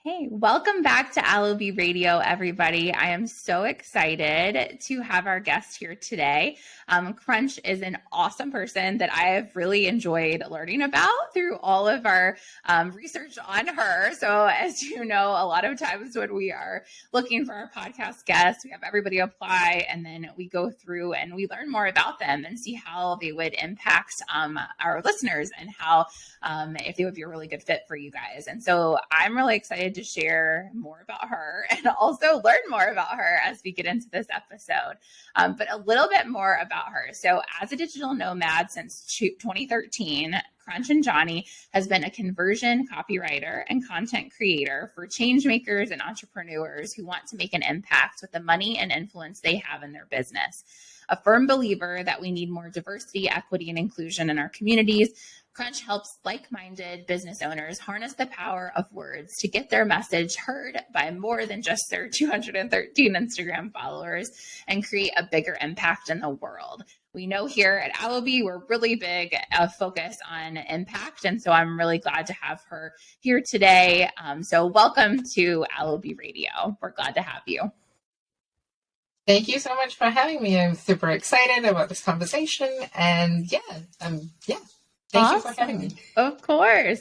Hey, welcome back to LOB Radio, everybody. I am so excited to have our guest here today. Crunch is an awesome person that I have really enjoyed learning about through all of our research on her. So as you know, a lot of times when we are looking for our podcast guests, we have everybody apply and then we go through and we learn more about them and see how they would impact our listeners and how if they would be a really good fit for you guys. And so I'm really excited to share more about her and also learn more about her as we get into this episode. But a little bit more about her. So as a digital nomad since 2013, Crunch Ranjani has been a conversion copywriter and content creator for change makers and entrepreneurs who want to make an impact with the money and influence they have in their business. A firm believer that we need more diversity, equity, and inclusion in our communities, Crunch helps like-minded business owners harness the power of words to get their message heard by more than just their 213 Instagram followers and create a bigger impact in the world. We know here at LOB, we're really big focus on impact. And so I'm really glad to have her here today. So welcome to LOB Radio. We're glad to have you. Thank you so much for having me. I'm super excited about this conversation. And thank you for having me. Of course.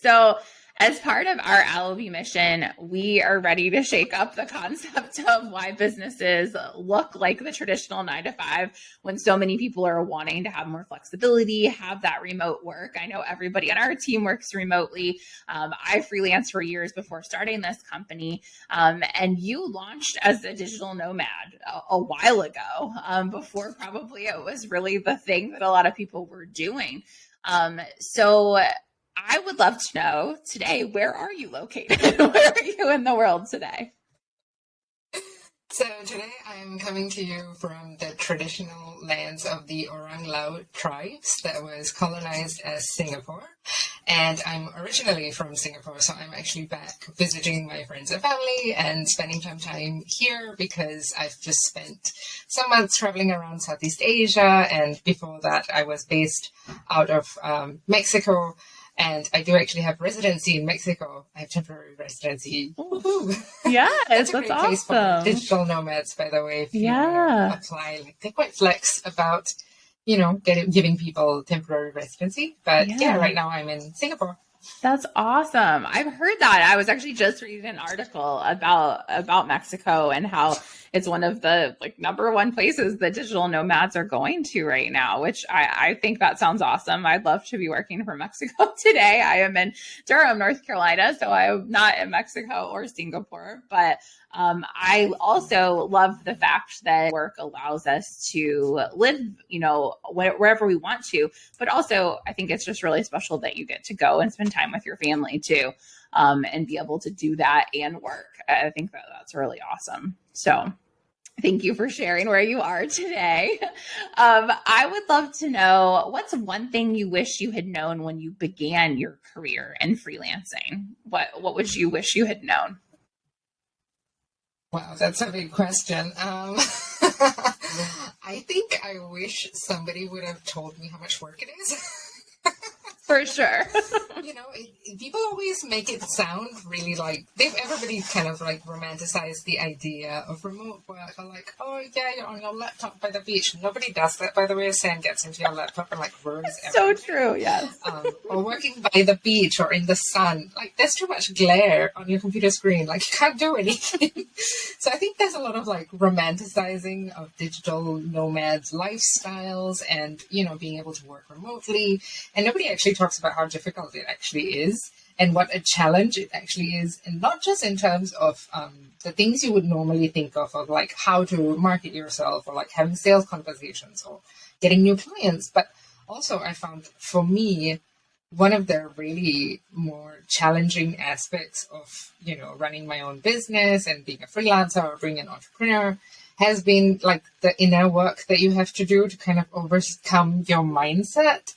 So as part of our LOB mission, we are ready to shake up the concept of why businesses look like the traditional 9-to-5 when so many people are wanting to have more flexibility, have that remote work. I know everybody on our team works remotely. I freelanced for years before starting this company. And you launched as a digital nomad a while ago, before probably it was really the thing that a lot of people were doing. So I would love to know today, where are you located? Where are you in the world today? So today I'm coming to you from the traditional lands of the Orang Lao tribes that was colonized as Singapore. And I'm originally from Singapore, so I'm actually back visiting my friends and family and spending some time here because I've just spent some months traveling around Southeast Asia. And before that, I was based out of Mexico. And I do actually have residency in Mexico. I have temporary residency. Yes, that's a great place for digital nomads, by the way. If you apply, they're quite flex about, giving people temporary residency. But right now I'm in Singapore. That's awesome. I've heard that. I was actually just reading an article about Mexico and how it's one of the number one places that digital nomads are going to right now, which I think that sounds awesome. I'd love to be working for Mexico today. I am in Durham, North Carolina, so I'm not in Mexico or Singapore, but I also love the fact that work allows us to live, wherever we want to, but also I think it's just really special that you get to go and spend time with your family too, and be able to do that and work. I think that's really awesome. So thank you for sharing where you are today. I would love to know, what's one thing you wish you had known when you began your career in freelancing? What would you wish you had known? Wow, that's a big question. I think I wish somebody would have told me how much work it is. For sure. People always make it sound really everybody kind of romanticize the idea of remote work. Or oh yeah, you're on your laptop by the beach. Nobody does that, by the way. Sand gets into your laptop and ruins everything. So true, yes. Or working by the beach or in the sun. There's too much glare on your computer screen. You can't do anything. So I think there's a lot of romanticizing of digital nomads' lifestyles and, being able to work remotely. And nobody actually talks about how difficult it actually is and what a challenge it actually is. And not just in terms of the things you would normally think of how to market yourself or having sales conversations or getting new clients. But also I found, for me, one of the really more challenging aspects of, running my own business and being a freelancer or being an entrepreneur has been the inner work that you have to do to kind of overcome your mindset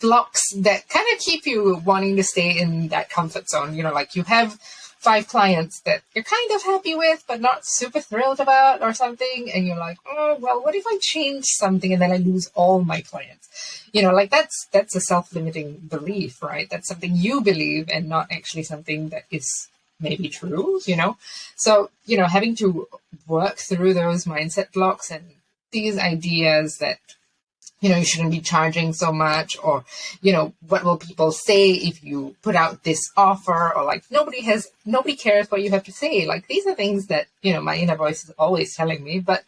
blocks that kind of keep you wanting to stay in that comfort zone. You have 5 clients that you're kind of happy with, but not super thrilled about or something. And you're oh, well, what if I change something and then I lose all my clients? That's a self-limiting belief, right? That's something you believe and not actually something that is may be true, So, having to work through those mindset blocks and these ideas that, you shouldn't be charging so much, or, what will people say if you put out this offer, or like nobody cares what you have to say. Like, these are things that, my inner voice is always telling me. But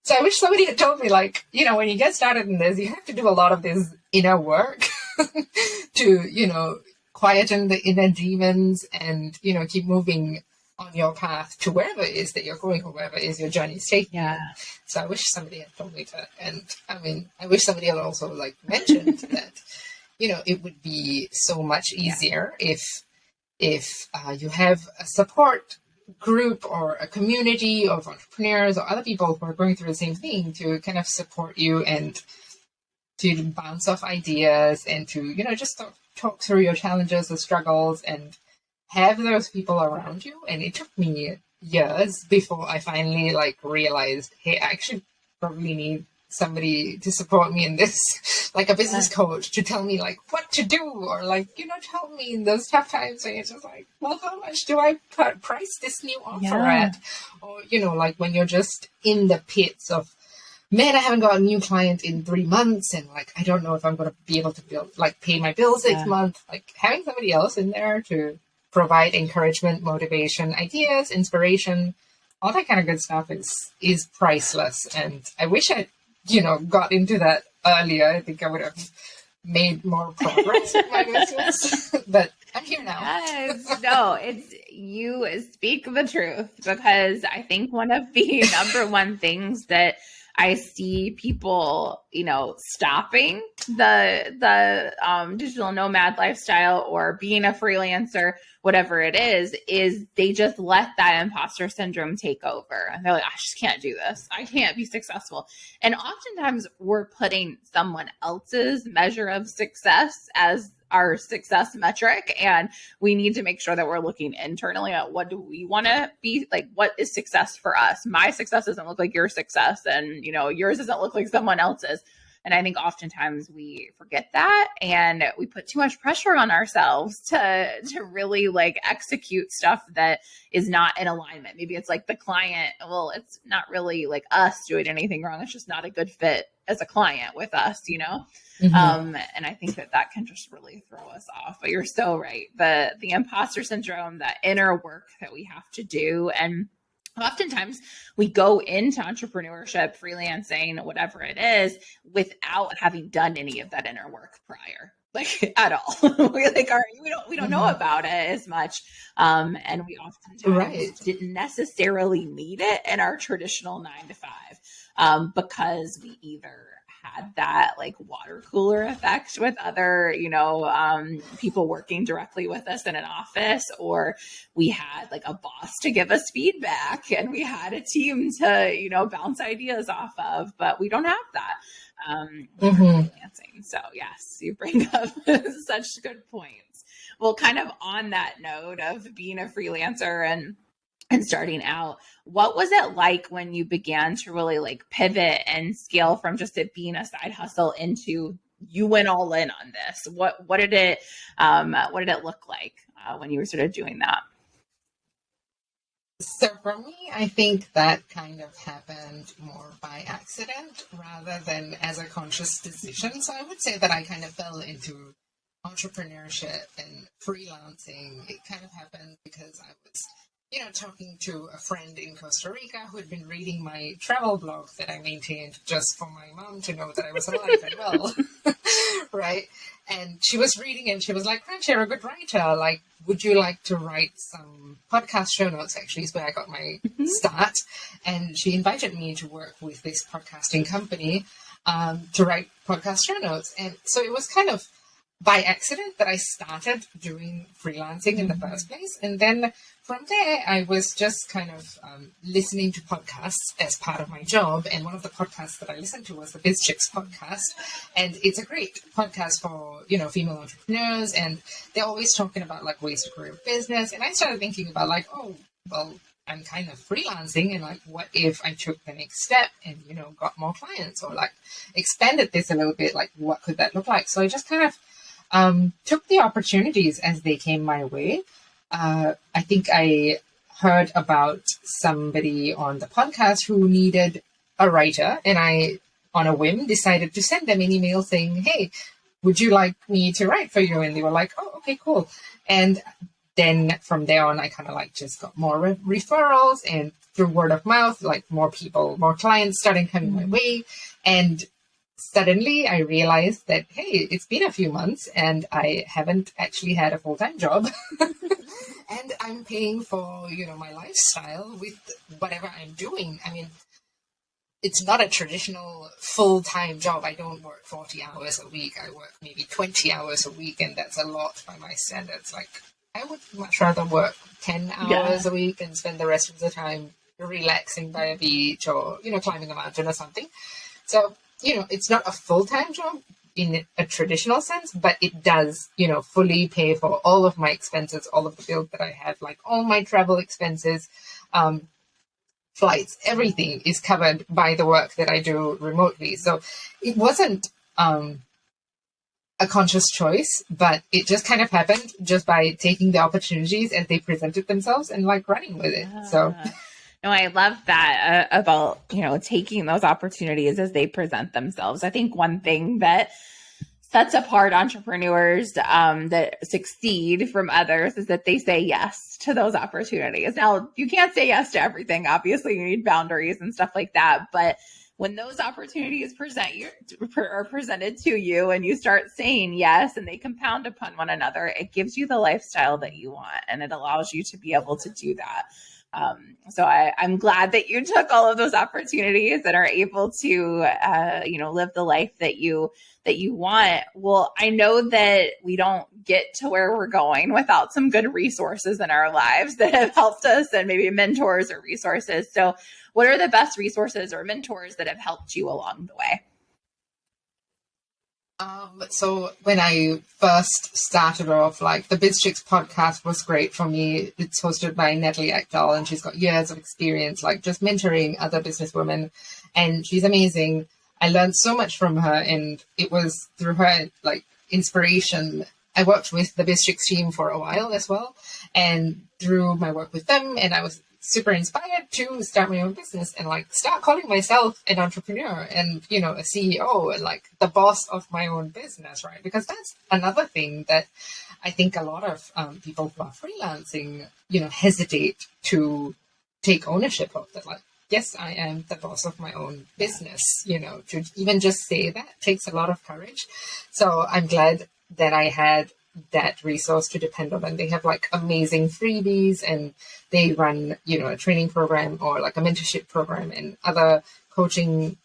so I wish somebody had told me, like, when you get started in this, you have to do a lot of this inner work to, quieten the inner demons and, keep moving on your path to wherever it is that you're going, or wherever it is your journey is taking. Yeah. So I wish somebody had told me that. And I mean, I wish somebody had also like mentioned that, it would be so much easier if you have a support group or a community of entrepreneurs or other people who are going through the same thing to kind of support you and to bounce off ideas and to, just talk through your challenges, the struggles, and have those people around you. And it took me years before I finally like realized, hey, I actually probably need somebody to support me in this, like a business coach to tell me like what to do, or like, help me in those tough times when it's just like, well, how much do I price this new offer at? Or, like when you're just in the pits of, man, I haven't got a new client in 3 months, and like, I don't know if I'm going to be able to pay my bills next month. Like, having somebody else in there to provide encouragement, motivation, ideas, inspiration, all that kind of good stuff is priceless. And I wish I, got into that earlier. I think I would have made more progress with my business, but I'm here now. Yes, no, you speak the truth, because I think one of the number one things that I see people, stopping the digital nomad lifestyle or being a freelancer, whatever it is they just let that imposter syndrome take over. And they're like, I just can't do this. I can't be successful. And oftentimes we're putting someone else's measure of success as our success metric. And we need to make sure that we're looking internally at what do we want to be, like, what is success for us? My success doesn't look like your success, and, yours doesn't look like someone else's. And I think oftentimes we forget that, and we put too much pressure on ourselves to really like execute stuff that is not in alignment. Maybe it's like the client, well, it's not really like us doing anything wrong. It's just not a good fit as a client with us, Mm-hmm. And I think that can just really throw us off. But you're so right. The imposter syndrome, that inner work that we have to do. And oftentimes we go into entrepreneurship, freelancing, whatever it is, without having done any of that inner work prior, like at all. we don't know about it as much. And we oftentimes didn't necessarily need it in our traditional 9-to-5, because we either had that like water cooler effect with other, people working directly with us in an office, or we had like a boss to give us feedback, and we had a team to, bounce ideas off of, but we don't have that. Freelancing. So yes, you bring up such good points. Well, kind of on that note of being a freelancer and starting out, what was it like when you began to really like pivot and scale from just it being a side hustle into you went all in on this? What did it look like when you were sort of doing that? So for me, I think that kind of happened more by accident rather than as a conscious decision. So I would say that I kind of fell into entrepreneurship and freelancing. It kind of happened because I was talking to a friend in Costa Rica who had been reading my travel blog that I maintained just for my mom to know that I was alive and well, right? And she was reading and she was like, Crunch, you're a good writer. Like, would you like to write some podcast show notes? Actually, is where I got my start. And she invited me to work with this podcasting company to write podcast show notes. And so it was kind of by accident that I started doing freelancing in the first place. And then from there, I was just kind of listening to podcasts as part of my job. And one of the podcasts that I listened to was the Biz Chicks podcast. And it's a great podcast for, female entrepreneurs. And they're always talking about like ways to grow your business. And I started thinking about like, oh, well, I'm kind of freelancing, and like, what if I took the next step and, got more clients, or like expanded this a little bit? Like, what could that look like? So I just kind of took the opportunities as they came my way. I think I heard about somebody on the podcast who needed a writer, and I, on a whim, decided to send them an email saying, "Hey, would you like me to write for you?" And they were like, "Oh, okay, cool." And then from there on, I kind of like just got more referrals, and through word of mouth, like more people, more clients started coming my way. And suddenly I realized that, hey, it's been a few months and I haven't actually had a full-time job. And I'm paying for, my lifestyle with whatever I'm doing. I mean, it's not a traditional full-time job. I don't work 40 hours a week. I work maybe 20 hours a week, and that's a lot by my standards. Like, I would much rather work 10 hours a week and spend the rest of the time relaxing by a beach or, climbing a mountain or something. So, it's not a full-time job in a traditional sense, but it does, fully pay for all of my expenses, all of the bills that I have, like all my travel expenses, flights, everything is covered by the work that I do remotely. So it wasn't a conscious choice, but it just kind of happened just by taking the opportunities as they presented themselves and like running with it. So no, I love that about, taking those opportunities as they present themselves. I think one thing that sets apart entrepreneurs that succeed from others is that they say yes to those opportunities. Now, you can't say yes to everything. Obviously, you need boundaries and stuff like that. But when those opportunities are presented to you and you start saying yes and they compound upon one another, it gives you the lifestyle that you want, and it allows you to be able to do that. So I'm glad that you took all of those opportunities and are able to, live the life that you want. Well, I know that we don't get to where we're going without some good resources in our lives that have helped us, and maybe mentors or resources. So what are the best resources or mentors that have helped you along the way? So when I first started off, like the Biz Chicks podcast was great for me. It's hosted by Natalie Ekdahl, and she's got years of experience, like just mentoring other businesswomen, and she's amazing. I learned so much from her, and it was through her like inspiration. I worked with the Biz Chicks team for a while as well, and through my work with them, and I was super inspired to start my own business and like start calling myself an entrepreneur and, a CEO and like the boss of my own business, right? Because that's another thing that I think a lot of people who are freelancing, hesitate to take ownership of that. Like, yes, I am the boss of my own business, to even just say that takes a lot of courage. So I'm glad that I had that resource to depend on, and they have like amazing freebies, and they run a training program or like a mentorship program and other coaching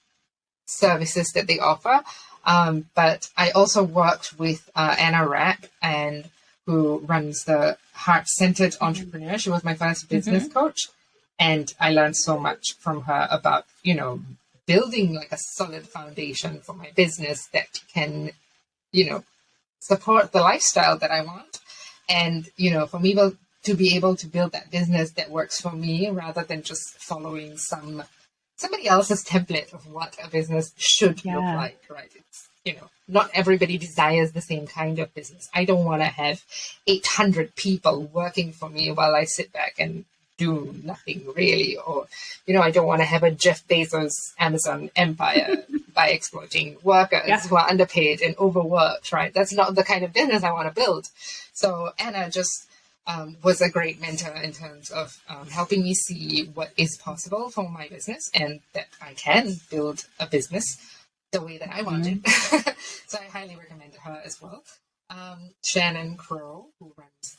services that they offer. But I also worked with Anna Rapp, and who runs the Heart-Centered Entrepreneur. She was my first business coach, and I learned so much from her about building like a solid foundation for my business that can support the lifestyle that I want. And, for me to be able to build that business that works for me rather than just following somebody else's template of what a business should look like, right? It's, not everybody desires the same kind of business. I don't want to have 800 people working for me while I sit back and do nothing really. Or, I don't want to have a Jeff Bezos Amazon empire by exploiting workers who are underpaid and overworked, right? That's not the kind of business I want to build. So Anna just was a great mentor in terms of helping me see what is possible for my business and that I can build a business the way that I want it. So I highly recommend her as well. Shannon Crow, who runs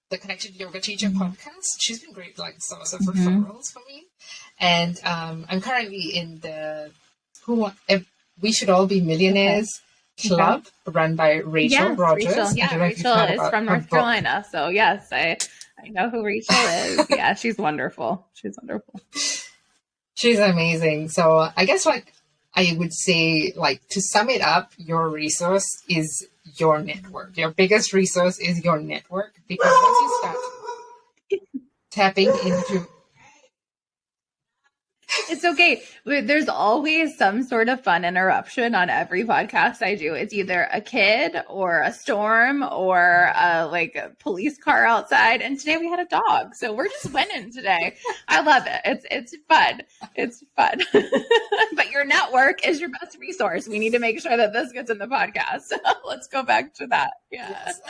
the Connected Yoga Teacher podcast. She's been great, like source of referrals for me. And I'm currently in the We Should All Be Millionaires club run by Rachel Rogers. Rachel is from North Carolina. So yes, I know who Rachel is. Yeah, she's wonderful. She's amazing. So I guess like I would say, like, to sum it up, your resource is your network. Your biggest resource is your network, because once you start tapping into It's okay. There's always some sort of fun interruption on every podcast I do. It's either a kid or a storm or a police car outside. And today we had a dog. So we're just winning today. I love it. It's fun. It's fun. But your network is your best resource. We need to make sure that this gets in the podcast. So let's go back to that. Yeah. Yes.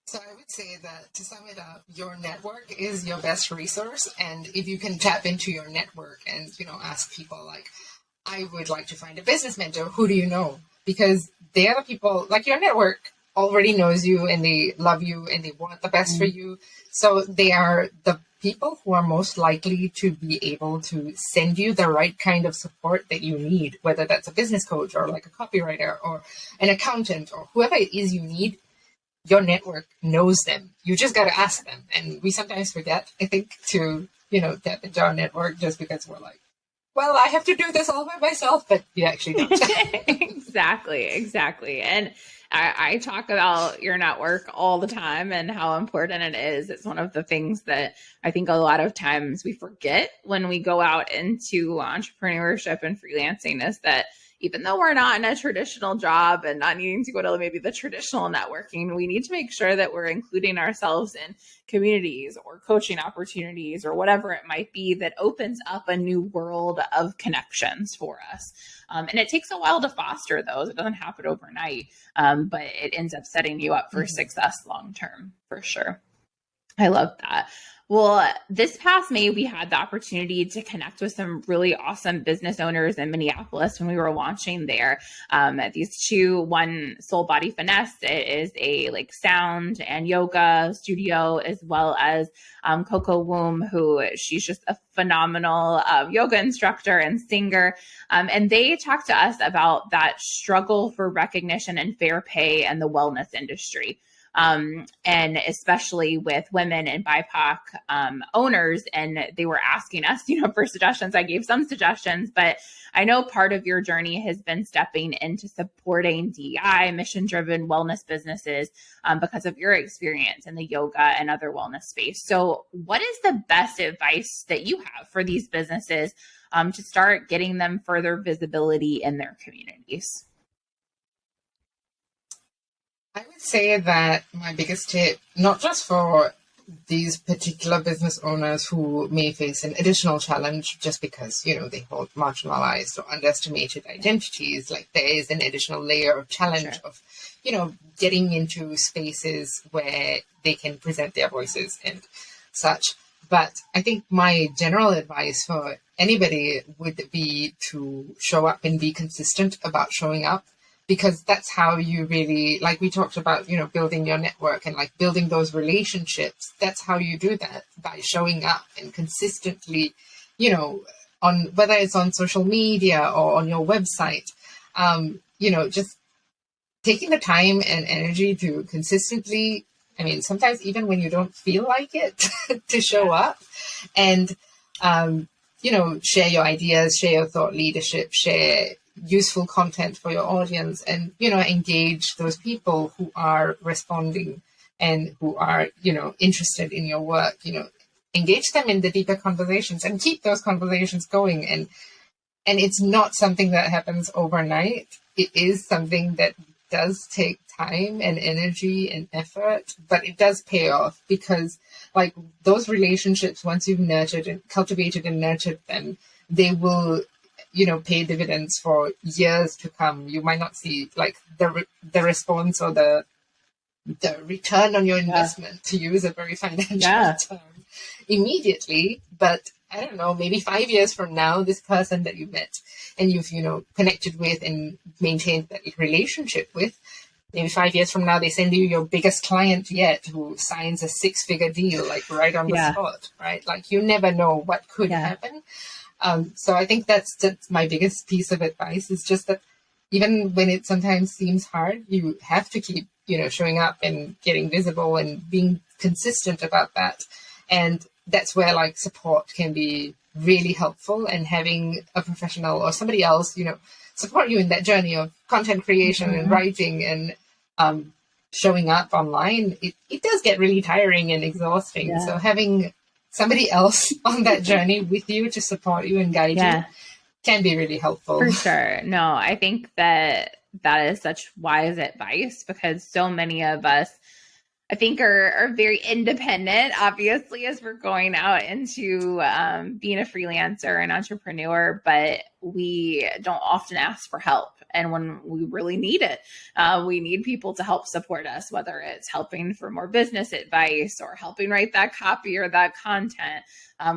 So I would say that, to sum it up, your network is your best resource. And if you can tap into your network and, ask people like, I would like to find a business mentor, who do you know? Because they are the people, like your network already knows you and they love you and they want the best for you. So they are the people who are most likely to be able to send you the right kind of support that you need, whether that's a business coach or like a copywriter or an accountant or whoever it is you need. Your network knows them. You just got to ask them. And we sometimes forget, I think, to, tap into our network just because we're like, well, I have to do this all by myself, but you actually don't. Exactly. And I talk about your network all the time and how important it is. It's one of the things that I think a lot of times we forget when we go out into entrepreneurship and freelancing, is that even though we're not in a traditional job and not needing to go to maybe the traditional networking, we need to make sure that we're including ourselves in communities or coaching opportunities or whatever it might be that opens up a new world of connections for us. And it takes a while to foster those. It doesn't happen overnight, but it ends up setting you up for success long-term, for sure. I love that. Well, this past May, we had the opportunity to connect with some really awesome business owners in Minneapolis when we were launching there. These two, one Soul Body Finesse, it is a sound and yoga studio, as well as Coco Womb, who she's just a phenomenal yoga instructor and singer. And they talked to us about that struggle for recognition and fair pay in the wellness industry. And especially with women and BIPOC owners. And they were asking us, for suggestions. I gave some suggestions, but I know part of your journey has been stepping into supporting DEI, mission-driven wellness businesses because of your experience in the yoga and other wellness space. So what is the best advice that you have for these businesses to start getting them further visibility in their communities? I would say that my biggest tip, not just for these particular business owners who may face an additional challenge just because, they hold marginalized or underestimated identities, like there is an additional layer of challenge of, getting into spaces where they can present their voices and such. But I think my general advice for anybody would be to show up and be consistent about showing up. Because that's how you really, like we talked about, building your network and building those relationships. That's how you do that, by showing up and consistently, on whether it's on social media or on your website, just taking the time and energy to consistently, sometimes even when you don't feel like it, to show up and, share your ideas, share your thought leadership, share useful content for your audience, and engage those people who are responding and who are interested in your work. Engage them in the deeper conversations and keep those conversations going. And it's not something that happens overnight. It is something that does take time and energy and effort, but it does pay off, because those relationships, once you've nurtured and cultivated and nurtured them, they will pay dividends for years to come. You might not see the response or the return on your investment, to use a very financial term, immediately. But I don't know, maybe 5 years from now, this person that you met and you've, connected with and maintained that relationship with, maybe 5 years from now, they send you your biggest client yet, who signs a 6-figure deal, right on the spot, right? You never know what could happen. So I think that's my biggest piece of advice, is just that even when it sometimes seems hard, you have to keep, showing up and getting visible and being consistent about that. And that's where support can be really helpful, and having a professional or somebody else, support you in that journey of content creation and writing and, showing up online, it does get really tiring and exhausting. Yeah. So having somebody else on that journey with you to support you and guide you can be really helpful. For sure. No, I think that is such wise advice, because so many of us, I think, are very independent, obviously, as we're going out into being a freelancer and entrepreneur, but we don't often ask for help. And when we really need it, we need people to help support us, whether it's helping for more business advice or helping write that copy or that content.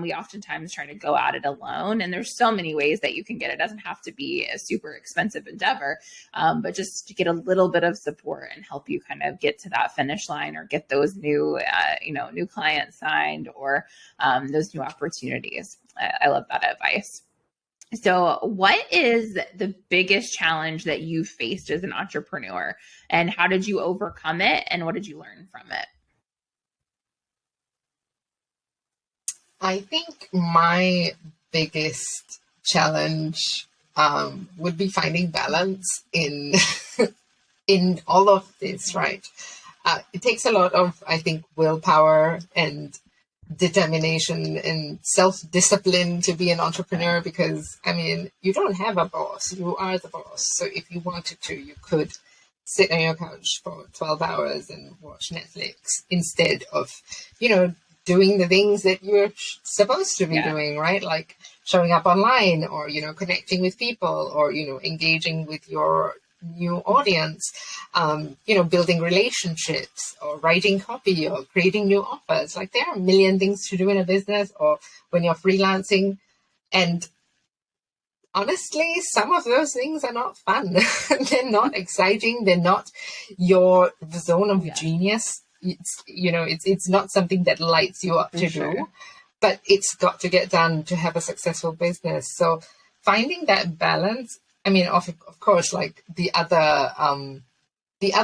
We oftentimes try to go at it alone. And there's so many ways that you can get it. It doesn't have to be a super expensive endeavor, but just to get a little bit of support and help you kind of get to that finish line, or get those new, new clients signed, or those new opportunities. I love that advice. So what is the biggest challenge that you faced as an entrepreneur, and how did you overcome it, and what did you learn from it? I think my biggest challenge would be finding balance in in all of this, right? It takes a lot of, I think, willpower and determination and self-discipline to be an entrepreneur, because, I mean, you don't have a boss, you are the boss. So if you wanted to, you could sit on your couch for 12 hours and watch Netflix instead of, doing the things that you're supposed to be doing, right? Like showing up online, or, connecting with people, or, engaging with your new audience, building relationships, or writing copy, or creating new offers. Like, there are a million things to do in a business, or when you're freelancing. And honestly, some of those things are not fun. They're not exciting. They're not your zone of genius. It's not something that lights you up to do, but it's got to get done to have a successful business. So finding that balance, I mean, of course, like the other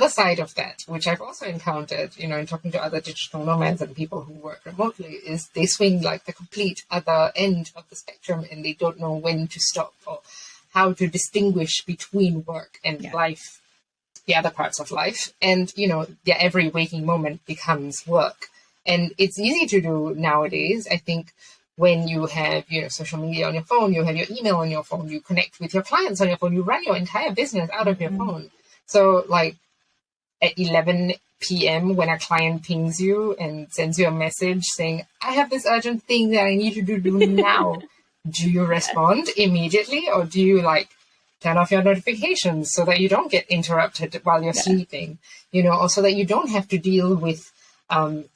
side of that, which I've also encountered, in talking to other digital nomads and people who work remotely, is they swing like the complete other end of the spectrum, and they don't know when to stop or how to distinguish between work and life, the other parts of life. And, every waking moment becomes work. And it's easy to do nowadays. I think when you have, social media on your phone, you have your email on your phone, you connect with your clients on your phone, you run your entire business out of your phone. So like at 11 p.m. when a client pings you and sends you a message saying, I have this urgent thing that I need you to do now. Do you respond immediately, or do you turn off your notifications so that you don't get interrupted while you're sleeping, or so that you don't have to deal with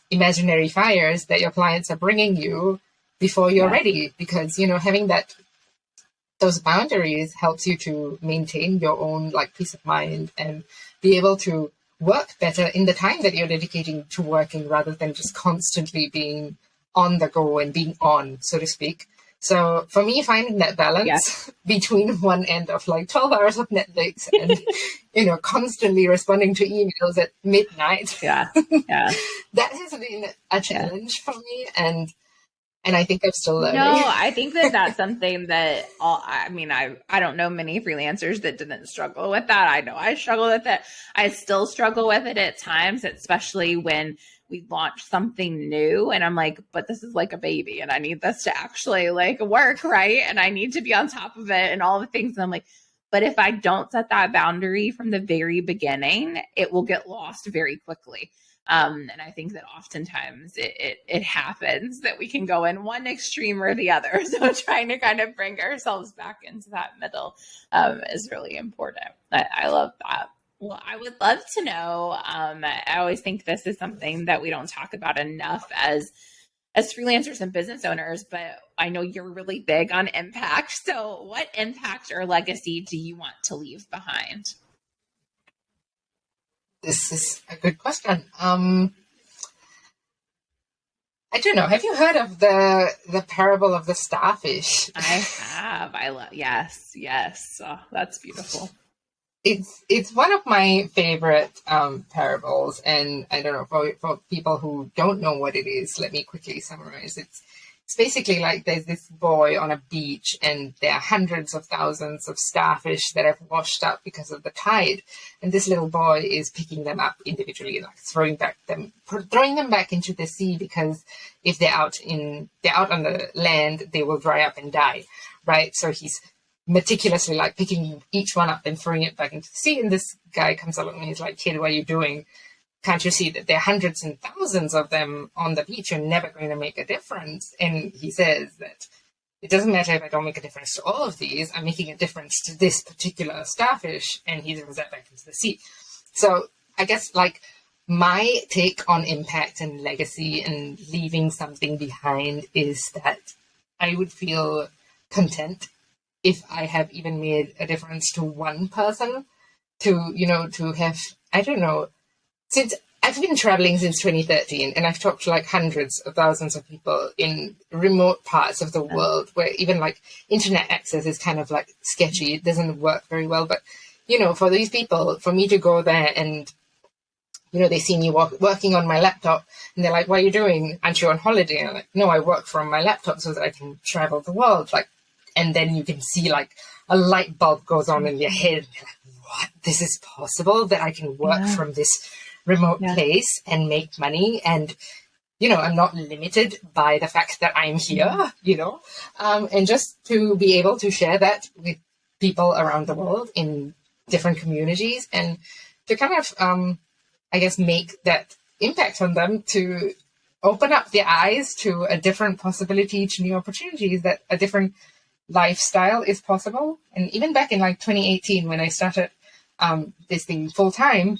imaginary fires that your clients are bringing you before you're ready? Because, having those boundaries helps you to maintain your own peace of mind and be able to work better in the time that you're dedicating to working, rather than just constantly being on the go and being on, so to speak. So for me, finding that balance between one end of 12 hours of Netflix and, constantly responding to emails at midnight. That has been a challenge for me. And I think I'm still learning. No, I think that that's something that I don't know many freelancers that didn't struggle with that. I know I struggle with it. I still struggle with it at times, especially when we launch something new and I'm like, but this is like a baby and I need this to actually work, right? And I need to be on top of it and all the things. And I'm like, but if I don't set that boundary from the very beginning, it will get lost very quickly. And I think that oftentimes it happens that we can go in one extreme or the other. So trying to kind of bring ourselves back into that middle is really important. I love that. Well, I would love to know, I always think this is something that we don't talk about enough as freelancers and business owners, but I know you're really big on impact. So what impact or legacy do you want to leave behind? This is a good question. I don't know. Have you heard of the parable of the starfish? I have. Yes. Oh, that's beautiful. It's one of my favorite parables, and I don't know, for people who don't know what it is, let me quickly summarize. It's basically like there's this boy on a beach and there are hundreds of thousands of starfish that have washed up because of the tide. And this little boy is picking them up individually, like throwing them back into the sea, because if they're out on the land, they will dry up and die, right? So he's meticulously like picking each one up and throwing it back into the sea. And this guy comes along and he's like, "Kid, what are you doing? Can't you see that there are hundreds and thousands of them on the beach? You're never going to make a difference." And he says that it doesn't matter if I don't make a difference to all of these, I'm making a difference to this particular starfish, and he throws that back into the sea. So I guess like my take on impact and legacy and leaving something behind is that I would feel content if I have even made a difference to one person, to have, I don't know, since I've been traveling since 2013, and I've talked to like hundreds of thousands of people in remote parts of the world where even like internet access is kind of like sketchy. It doesn't work very well. But, for these people, for me to go there and, they see me working on my laptop and they're like, "What are you doing? Aren't you on holiday?" And I'm like, "No, I work from my laptop so that I can travel the world." And then you can see like a light bulb goes on in your head. You're like, "What? This is possible that I can work from this remote place and make money, and I'm not limited by the fact that I'm here," and just to be able to share that with people around the world in different communities, and to kind of I guess make that impact on them, to open up their eyes to a different possibility, to new opportunities, that a different lifestyle is possible. And even back in like 2018 when I started this thing full time,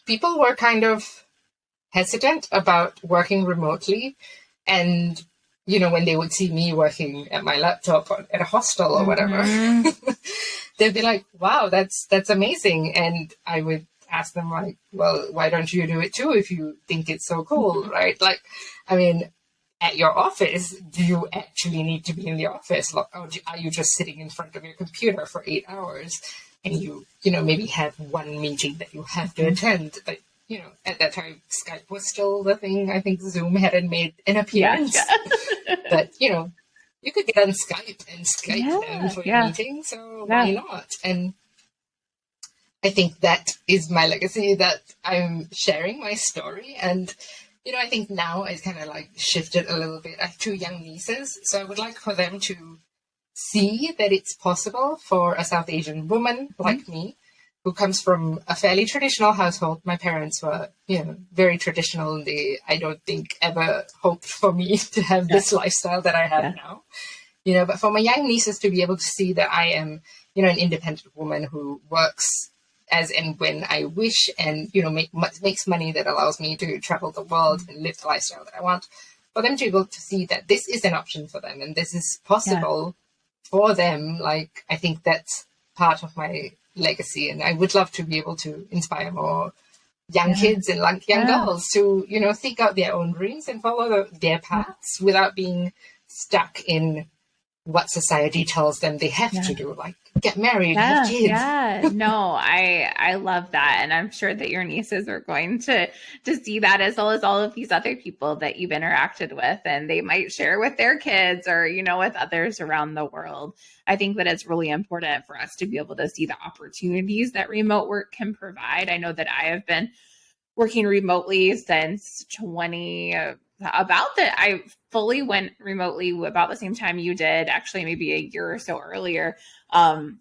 people were kind of hesitant about working remotely. And, when they would see me working at my laptop at a hostel or whatever, they'd be like, "Wow, that's amazing." And I would ask them like, "Well, why don't you do it too if you think it's so cool?" Right? Like, I mean, at your office, do you actually need to be in the office? Or are you just sitting in front of your computer for 8 hours? And you maybe have one meeting that you have to attend. But, at that time, Skype was still the thing. I think Zoom hadn't made an appearance. Yeah. But, you could get on Skype and Skype them for your meeting. So why not? And I think that is my legacy, that I'm sharing my story. And, I think now it's kind of like shifted a little bit. I have 2 young nieces, so I would like for them to see that it's possible for a South Asian woman like me, who comes from a fairly traditional household. My parents were, very traditional. They, I don't think, ever hoped for me to have this lifestyle that I have now. But for my young nieces to be able to see that I am, an independent woman who works as and when I wish, and, makes money that allows me to travel the world and live the lifestyle that I want, for them to be able to see that this is an option for them and this is possible for them. Like, I think that's part of my legacy, and I would love to be able to inspire more young kids and like young girls to, seek out their own dreams and follow their paths without being stuck in what society tells them they have to do, like get married, have kids. Yeah, no, I love that. And I'm sure that your nieces are going to see that, as well as all of these other people that you've interacted with, and they might share with their kids or, with others around the world. I think that it's really important for us to be able to see the opportunities that remote work can provide. I know that I have been working remotely since I fully went remotely about the same time you did, actually maybe a year or so earlier. And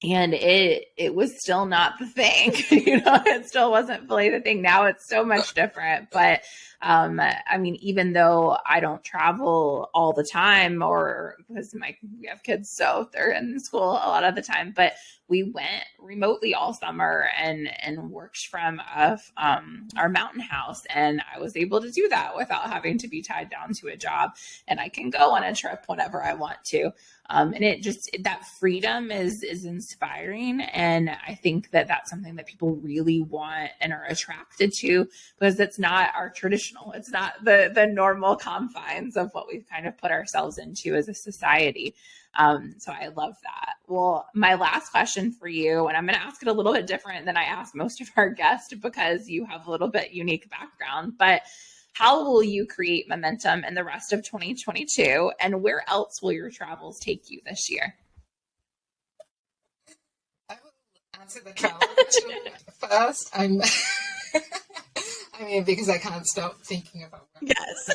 it was still not the thing, it still wasn't fully the thing. Now it's so much different. But I mean, even though I don't travel all the time, or because we have kids, so they're in school a lot of the time, but we went remotely all summer and worked from our mountain house. And I was able to do that without having to be tied down to a job. And I can go on a trip whenever I want to. And that freedom is inspiring. And I think that that's something that people really want and are attracted to, because it's not our traditional, it's not the normal confines of what we've kind of put ourselves into as a society. So I love that. Well, my last question for you, and I'm going to ask it a little bit different than I ask most of our guests, because you have a little bit unique background, but How will you create momentum in the rest of 2022? And where else will your travels take you this year? I will answer the travel question first. I mean, because I can't stop thinking about yes,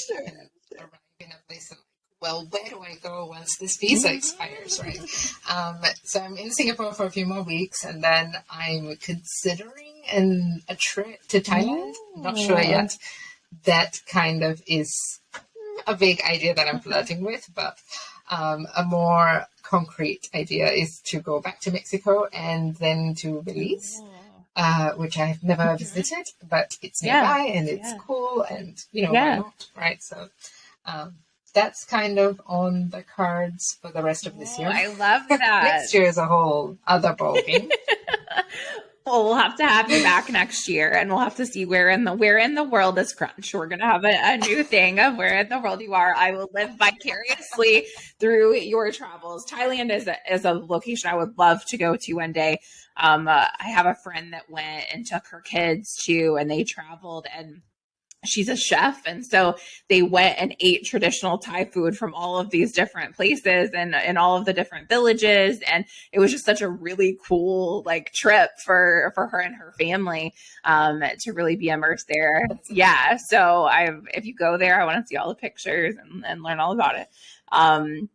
sure. And arrive in a place and well, where do I go once this visa expires, right? So I'm in Singapore for a few more weeks, and then I'm considering a trip to Thailand. Not sure yet. That kind of is a big idea that I'm flirting with, but a more concrete idea is to go back to Mexico and then to Belize. Which I've never visited, but it's nearby and it's cool, and why not, right? So that's kind of on the cards for the rest of this year. I love that. Next year is a whole other ballgame. Well, we'll have to have you back next year, and we'll have to see where in the world is Crunch. We're gonna have a new thing of where in the world you are. I will live vicariously through your travels. Thailand is a location I would love to go to one day. I have a friend that went and took her kids to, and they traveled, and she's a chef. And so they went and ate traditional Thai food from all of these different places and in all of the different villages. And it was just such a really cool trip for her and her family to really be immersed there. Yeah. So if you go there, I want to see all the pictures and learn all about it.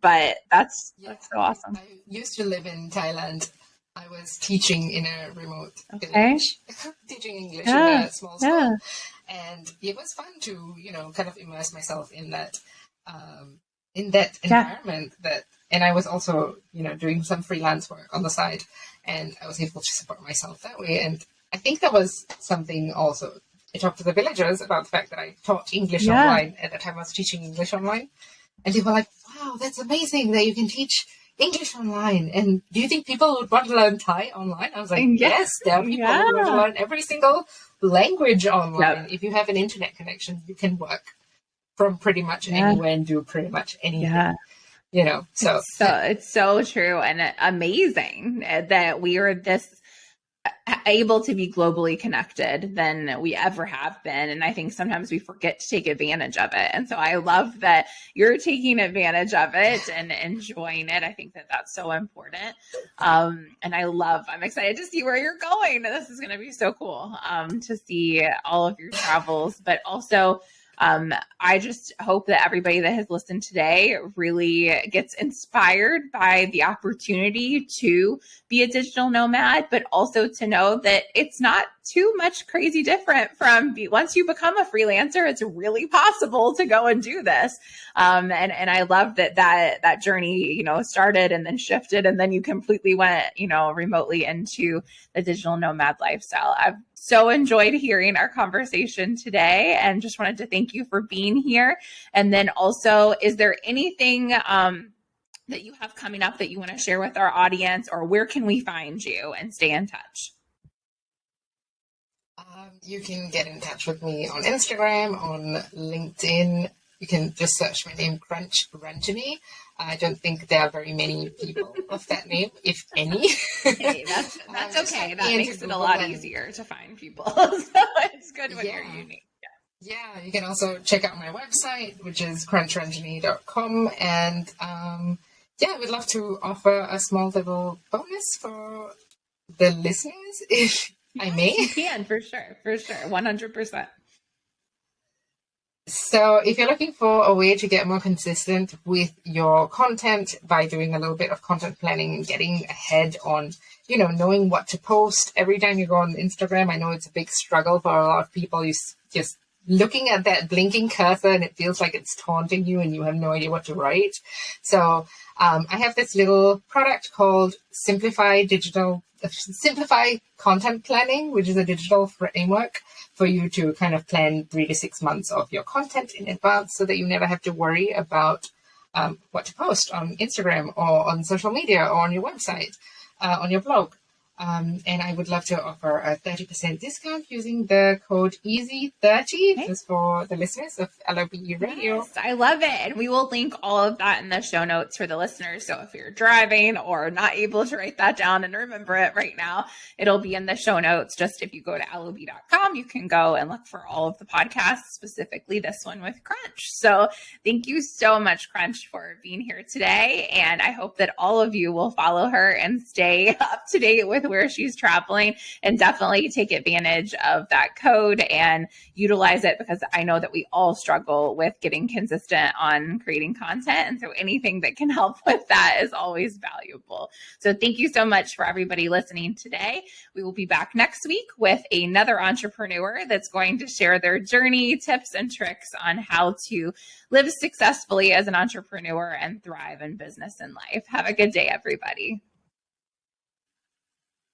But that's so awesome. I used to live in Thailand. I was teaching in a remote village, teaching English in a small school. And it was fun to, kind of immerse myself in that environment and I was also, doing some freelance work on the side, and I was able to support myself that way. And I think that was something also. I talked to the villagers about the fact that I taught English online. At that time I was teaching English online, and they were like, wow, that's amazing that you can teach English online. And do you think people would want to learn Thai online? I was like, yes, there are people who want to learn every single language online. If you have an internet connection, you can work from pretty much anywhere and do pretty much anything. So it's so true and amazing that we are this able to be globally connected than we ever have been. And I think sometimes we forget to take advantage of it. And so I love that you're taking advantage of it and enjoying it. I think that that's so important. And I'm excited to see where you're going. This is going to be so cool to see all of your travels, but also I just hope that everybody that has listened today really gets inspired by the opportunity to be a digital nomad, but also to know that it's not too much crazy different from once you become a freelancer, it's really possible to go and do this. And I love that journey, started and then shifted, and then you completely went, remotely into the digital nomad lifestyle. I've so enjoyed hearing our conversation today and just wanted to thank you for being here. And then also, is there anything that you have coming up that you want to share with our audience, or where can we find you and stay in touch? You can get in touch with me on Instagram, on LinkedIn. You can just search my name, Crunch Ranjani. I don't think there are very many people of that name, if any. Hey, that's okay. That makes it a lot easier to find people. So it's good when you're unique. Yeah, you can also check out my website, which is crunchranjani.com. And I would love to offer a small little bonus for the listeners, if I may. You can, for sure. 100%. So if you're looking for a way to get more consistent with your content by doing a little bit of content planning and getting ahead on, knowing what to post every time you go on Instagram, I know it's a big struggle for a lot of people. You just looking at that blinking cursor and it feels like it's taunting you and you have no idea what to write. So I have this little product called Simplify Content Planning, which is a digital framework for you to kind of plan 3 to 6 months of your content in advance so that you never have to worry about what to post on Instagram or on social media or on your website, on your blog. And I would love to offer a 30% discount using the code EASY30 just for the listeners of LOBE Radio. Yes, I love it. And we will link all of that in the show notes for the listeners. So if you're driving or not able to write that down and remember it right now, it'll be in the show notes. Just if you go to lob.com, you can go and look for all of the podcasts, specifically this one with Crunch. So thank you so much, Crunch, for being here today. And I hope that all of you will follow her and stay up to date with where she's traveling, and definitely take advantage of that code and utilize it, because I know that we all struggle with getting consistent on creating content. And so anything that can help with that is always valuable. So thank you so much for everybody listening today. We will be back next week with another entrepreneur that's going to share their journey, tips, and tricks on how to live successfully as an entrepreneur and thrive in business and life. Have a good day, everybody.